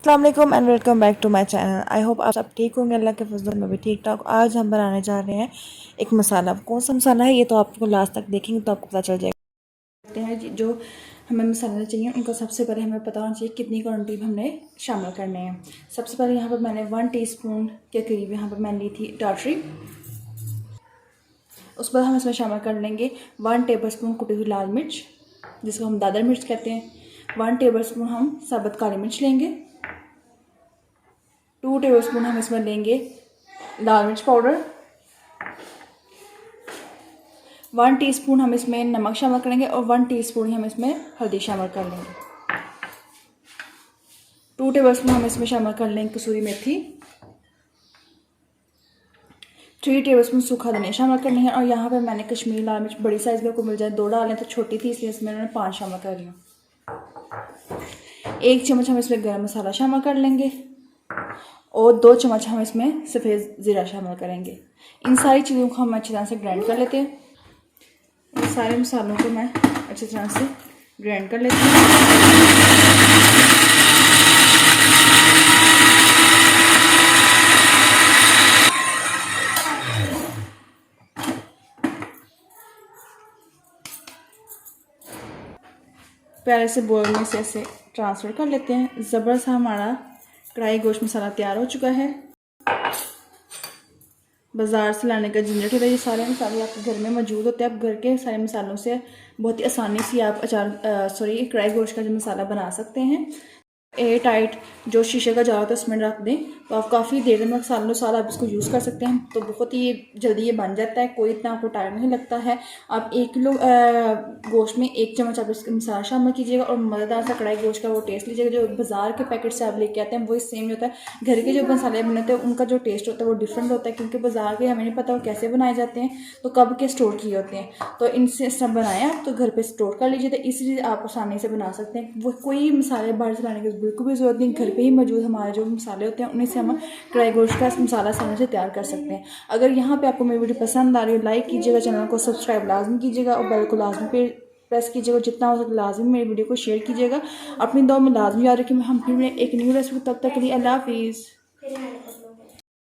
अस्सलाम and welcome back to my channel. I hope आप सब ठीक होंगे, अल्लाह के फजल में भी ठीक ठाक। आज हम बनाने जा रहे हैं एक मसाला। कौन सा मसाला है ये तो आपको लास्ट तक देखेंगे तो आपको पता चल जाएगा। हैं जो हमें मसाले चाहिए उनको सबसे पहले हमें पता होना चाहिए कितनी क्वान्टिटी में हमने शामिल करने हैं। सबसे पहले यहाँ पर मैंने 1 टीस्पून के करीब यहाँ पर मैंने ली थी टाटरी। उस पर हम इसमें शामिल कर लेंगे 1 टेबलस्पून कुटी हुई लाल मिर्च, जिसको हम दादर मिर्च कहते हैं। 1 टेबलस्पून हम साबुत काली मिर्च लेंगे। 2 टेबलस्पून हम इसमें लेंगे लाल मिर्च पाउडर। 1 टीस्पून हम इसमें नमक शामिल करेंगे और 1 टीस्पून हम इसमें हल्दी शामिल कर लेंगे। 2 टेबलस्पून हम इसमें शामिल कर लेंगे कसूरी मेथी। 3 टेबलस्पून सूखा धनिया शामिल करनी है। और यहाँ पे मैंने कश्मीरी लाल मिर्च बड़ी साइज़ में को मिल जाए 2 डालें, तो छोटी थी इसलिए इसमें मैंने 5 शामिल कर रही हूँ। 1 चम्मच हम इसमें गरम मसाला शामिल कर लेंगे और 2 चम्मच हम इसमें सफ़ेद ज़ीरा शामिल करेंगे। इन सारी चीज़ों को हम अच्छी तरह से ग्राइंड कर लेते हैं। इन सारे मसालों को मैं अच्छी तरह से ग्राइंड कर लेती हूँ। प्यारे से बोल में से ऐसे ट्रांसफ़र कर लेते हैं। ज़बरदस्त हमारा कढ़ाई गोश्त मसाला तैयार हो चुका है। बाज़ार से लाने का झंझट होता है, ये सारे मसाले आपके घर में मौजूद होते हैं। आप घर के सारे मसालों से बहुत ही आसानी से आप कढ़ाई गोश्त का जो मसाला बना सकते हैं। एयर टाइट जो शीशे का जार होता है उसमें रख दें तो आप काफ़ी देर में सालों साल आप इसको यूज़ कर सकते हैं। तो बहुत ही जल्दी ये बन जाता है, कोई इतना आपको टाइम नहीं लगता है। आप 1 किलो गोश्त में 1 चम्मच आप इसका मसाला शामिल कीजिएगा और मज़ेदार सा कढ़ाई गोश्त का वो टेस्ट लीजिएगा। जो बाज़ार के पैकेट से आप लेके आते हैं वही सेम होता है। घर के जो मसाले बनाते हैं उनका जो टेस्ट होता है वो डिफरेंट होता है, क्योंकि बाज़ार के हमें नहीं पता वो कैसे बनाए जाते हैं, तो कब के स्टोर किए होते हैं। तो इनसे सब बनाए आप तो घर पर स्टोर कर लीजिए, तो इसलिए आप आसानी से बना सकते हैं। वो कोई मसाले बाहर से लाने की बिल्कुल भी ज़रूरत नहीं, घर पे ही मौजूद हमारे जो मसाले होते हैं उन्हीं से हम कढ़ाई गोश्त का मसाला आसानी से तैयार कर सकते हैं। अगर यहाँ पे आपको मेरी वीडियो पसंद आ रही है लाइक कीजिएगा, चैनल को सब्सक्राइब लाजमी कीजिएगा और बेल को लाजमी पे प्रेस कीजिएगा। जितना हो सके लाजमी मेरी वीडियो को शेयर कीजिएगा। अपनी दुआ में लाजमी याद रखिए। हम फिर एक न्यू रेसिपी, तब तक के लिए अल्लाह हाफिज़।